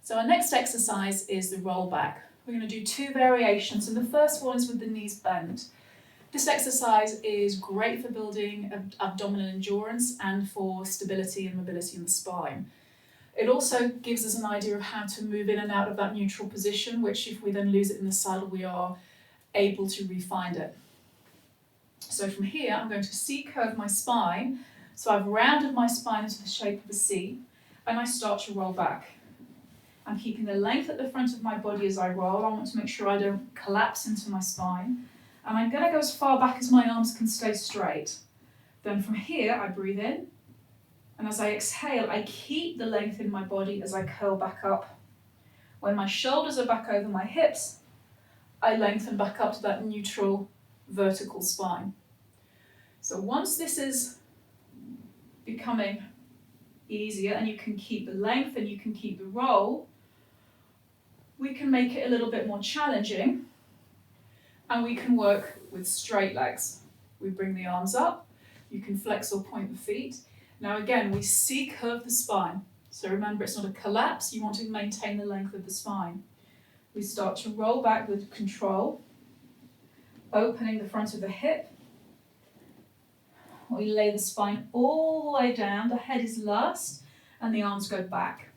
So our next exercise is the roll back. We're going to do 2 variations, and the first one is with the knees bent. This exercise is great for building abdominal endurance and for stability and mobility in the spine. It also gives us an idea of how to move in and out of that neutral position, which if we then lose it in the saddle, we are able to re-find it. So from here, I'm going to C-curve my spine. So I've rounded my spine into the shape of a C, and I start to roll back. I'm keeping the length at the front of my body as I roll. I want to make sure I don't collapse into my spine. And I'm going to go as far back as my arms can stay straight. Then from here, I breathe in. And as I exhale, I keep the length in my body as I curl back up. When my shoulders are back over my hips, I lengthen back up to that neutral vertical spine. So once this is becoming easier and you can keep the length and you can keep the roll, we can make it a little bit more challenging and we can work with straight legs. We bring the arms up, you can flex or point the feet. Now again, we C-curve the spine. So remember, it's not a collapse, you want to maintain the length of the spine. We start to roll back with control, opening the front of the hip. We lay the spine all the way down, the head is last, and the arms go back.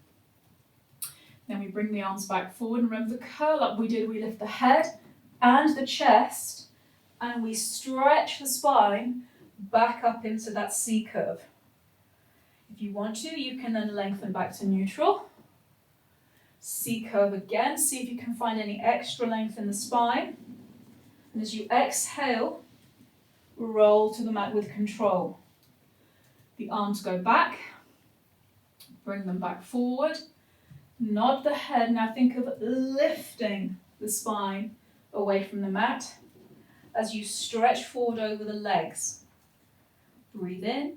Then we bring the arms back forward, and remember the curl up we did, we lift the head and the chest, and we stretch the spine back up into that C curve. If you want to, you can then lengthen back to neutral. C curve again, see if you can find any extra length in the spine. And as you exhale, roll to the mat with control. The arms go back, bring them back forward, nod the head. Now think of lifting the spine away from the mat as you stretch forward over the legs. Breathe in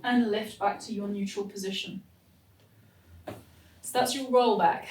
and lift back to your neutral position. So that's your roll back.